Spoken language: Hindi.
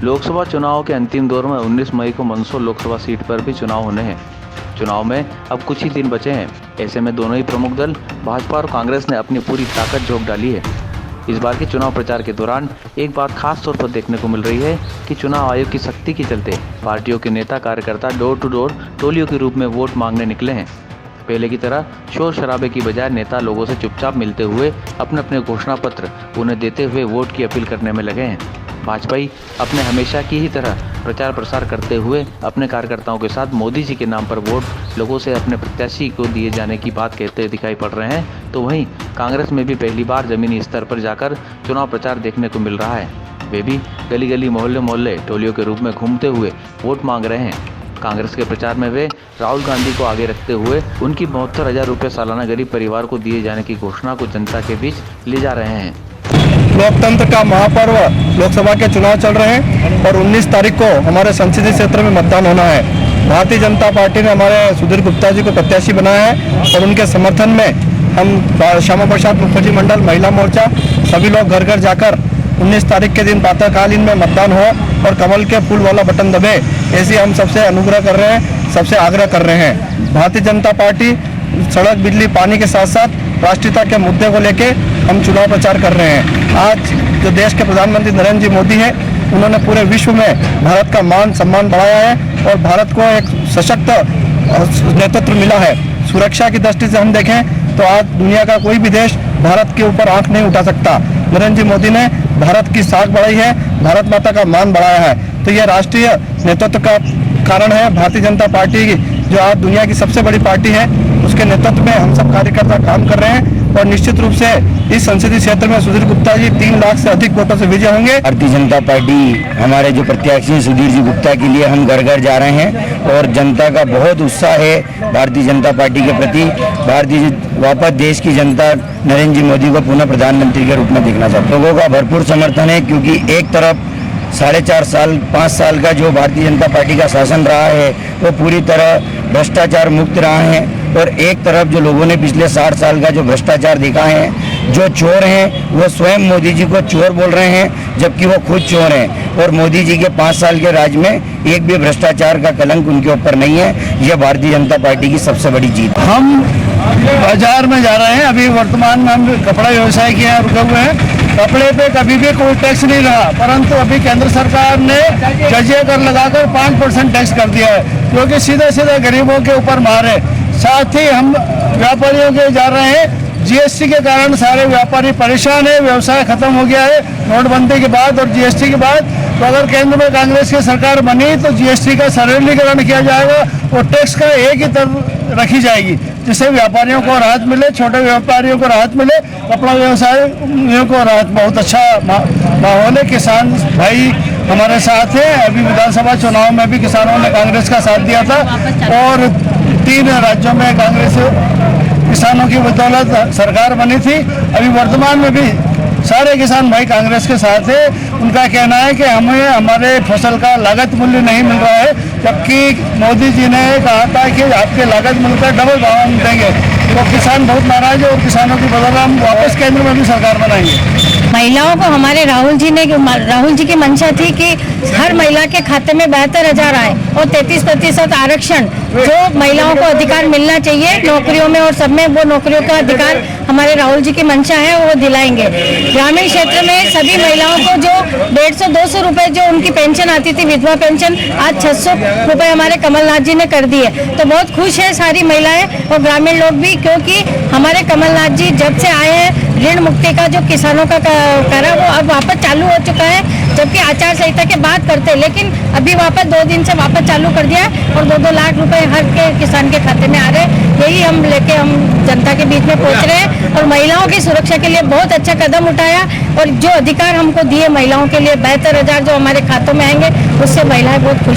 लोकसभा चुनाव के अंतिम दौर में 19 मई को मंदसौर लोकसभा सीट पर भी चुनाव होने हैं। चुनाव में अब कुछ ही दिन बचे हैं। ऐसे में दोनों ही प्रमुख दल भाजपा और कांग्रेस ने अपनी पूरी ताकत झोंक डाली है। इस बार के चुनाव प्रचार के दौरान एक बात खास तौर पर देखने को मिल रही है कि चुनाव आयोग की सख्ती के चलते पार्टियों के नेता कार्यकर्ता डोर टू डोर टोलियों के रूप में वोट मांगने निकले हैं। पहले की तरह शोर शराबे की बजाय नेता लोगों से चुपचाप मिलते हुए अपने अपने घोषणा पत्र उन्हें देते हुए वोट की अपील करने में लगे हैं। भाजपाई अपने हमेशा की ही तरह प्रचार प्रसार करते हुए अपने कार्यकर्ताओं के साथ मोदी जी के नाम पर वोट लोगों से अपने प्रत्याशी को दिए जाने की बात कहते दिखाई पड़ रहे हैं, तो वहीं कांग्रेस में भी पहली बार जमीनी स्तर पर जाकर चुनाव प्रचार देखने को मिल रहा है। वे भी गली गली मोहल्ले मोहल्ले टोलियों के रूप में घूमते हुए वोट मांग रहे हैं। कांग्रेस के प्रचार में वे राहुल गांधी को आगे रखते हुए उनकी 72,000 रुपये सालाना गरीब परिवार को दिए जाने की घोषणा को जनता के बीच ले जा रहे हैं। लोकतंत्र का महापर्व लोकसभा के चुनाव चल रहे हैं और 19 तारीख को हमारे संसदीय क्षेत्र में मतदान होना है। भारतीय जनता पार्टी ने हमारे सुधीर गुप्ता जी को प्रत्याशी बनाया है और उनके समर्थन में हम श्यामा प्रसाद मुखर्जी मंडल महिला मोर्चा सभी लोग घर घर जाकर 19 तारीख के दिन प्रातःकालीन में मतदान हो और कमल के फूल वाला बटन दबे, ऐसे हम सबसे अनुग्रह कर रहे हैं, सबसे आग्रह कर रहे हैं। भारतीय जनता पार्टी सड़क, बिजली, पानी के साथ साथ राष्ट्रीयता के मुद्दे को लेके हम चुनाव प्रचार कर रहे हैं। आज जो देश के प्रधानमंत्री नरेंद्र जी मोदी हैं, उन्होंने पूरे विश्व में भारत का मान सम्मान बढ़ाया है और भारत को एक सशक्त नेतृत्व मिला है। सुरक्षा की दृष्टि से हम देखें तो आज दुनिया का कोई भी देश भारत के ऊपर आंख नहीं उठा सकता। नरेंद्र जी मोदी ने भारत की साख बढ़ाई है, भारत माता का मान बढ़ाया है, तो यह राष्ट्रीय नेतृत्व का कारण है। भारतीय जनता पार्टी जो आज दुनिया की सबसे बड़ी पार्टी है, उसके नेतृत्व में हम सब कार्यकर्ता काम कर रहे हैं और निश्चित रूप से इस संसदीय क्षेत्र में सुधीर गुप्ता जी 3 लाख से अधिक वोटों से विजय होंगे। भारतीय जनता पार्टी हमारे जो प्रत्याशी सुधीर जी गुप्ता के लिए हम घर घर जा रहे हैं और जनता का बहुत उत्साह है भारतीय जनता पार्टी के प्रति। वापस देश की जनता नरेंद्र जी मोदी को पुनः प्रधानमंत्री के रूप में देखना चाहते हैं। लोगों का भरपूर समर्थन है क्योंकि एक तरफ 4.5 साल 5 साल का जो भारतीय जनता पार्टी का शासन रहा है वो पूरी तरह भ्रष्टाचार मुक्त रहा है और एक तरफ जो लोगों ने पिछले 60 साल का जो भ्रष्टाचार देखा है, जो चोर हैं वो स्वयं मोदी जी को चोर बोल रहे हैं जबकि वो खुद चोर हैं और मोदी जी के 5 साल के राज में एक भी भ्रष्टाचार का कलंक उनके ऊपर नहीं है। यह भारतीय जनता पार्टी की सबसे बड़ी जीत। हम बाजार में जा रहे हैं। अभी वर्तमान में हम कपड़ा व्यवसाय के यहाँ रुके हुए हैं। कपड़े पे कभी भी कोई टैक्स नहीं रहा, परंतु अभी केंद्र सरकार ने जजिया कर लगाकर 5% टैक्स कर दिया है, क्योंकि सीधे सीधे गरीबों के ऊपर मार है। साथ ही हम व्यापारियों के जा रहे हैं। जीएसटी के कारण सारे व्यापारी परेशान है, व्यवसाय खत्म हो गया है नोटबंदी के बाद और जीएसटी के बाद। तो अगर केंद्र में कांग्रेस की सरकार बनी तो जीएसटी का सरलीकरण किया जाएगा और टैक्स का एक ही दर रखी जाएगी, जिससे व्यापारियों को राहत मिले, छोटे व्यापारियों को राहत मिले, कपड़ा व्यवसायियों को राहत। बहुत अच्छा माहौल है। किसान भाई हमारे साथ है। अभी विधानसभा चुनाव में भी किसानों ने कांग्रेस का साथ दिया था और 3 राज्यों में कांग्रेस किसानों की बदौलत सरकार बनी थी। अभी वर्तमान में भी सारे किसान भाई कांग्रेस के साथ है। उनका कहना है कि हमें हमारे फसल का लागत मूल्य नहीं मिल रहा है, जबकि मोदी जी ने कहा था कि आपके लागत मूल्य का डबल भाव हम देंगे। तो किसान बहुत नाराज है और किसानों की बदौलत हम वापस केंद्र में भी सरकार बनाएंगे। महिलाओं को हमारे राहुल जी की मंशा थी कि हर महिला के खाते में 72,000 आए और 33% आरक्षण, जो महिलाओं को अधिकार मिलना चाहिए नौकरियों में और सब में, वो नौकरियों का अधिकार हमारे राहुल जी की मंशा है, वो दिलाएंगे। ग्रामीण क्षेत्र में सभी महिलाओं को जो 150-200 रुपए जो उनकी पेंशन आती थी, विधवा पेंशन, आज 600 रुपए हमारे कमलनाथ जी ने कर दिए। तो बहुत खुश है सारी महिलाएं और ग्रामीण लोग भी, क्योंकि हमारे कमलनाथ जी जब से आए हैं ऋण मुक्ति का जो किसानों का करा वो अब वापस चालू हो चुका है, जबकि आचार संहिता के बाद करते, लेकिन अभी वापस 2 दिन से वापस चालू कर दिया और 2-2 लाख रुपए हर के किसान के खाते में आ रहे हैं। यही हम लेके हम जनता के बीच में पहुंच रहे हैं और महिलाओं की सुरक्षा के लिए बहुत अच्छा कदम उठाया और जो अधिकार हमको दिए महिलाओं के लिए 72,000 जो हमारे खातों में आएंगे, उससे महिलाएं बहुत खुश।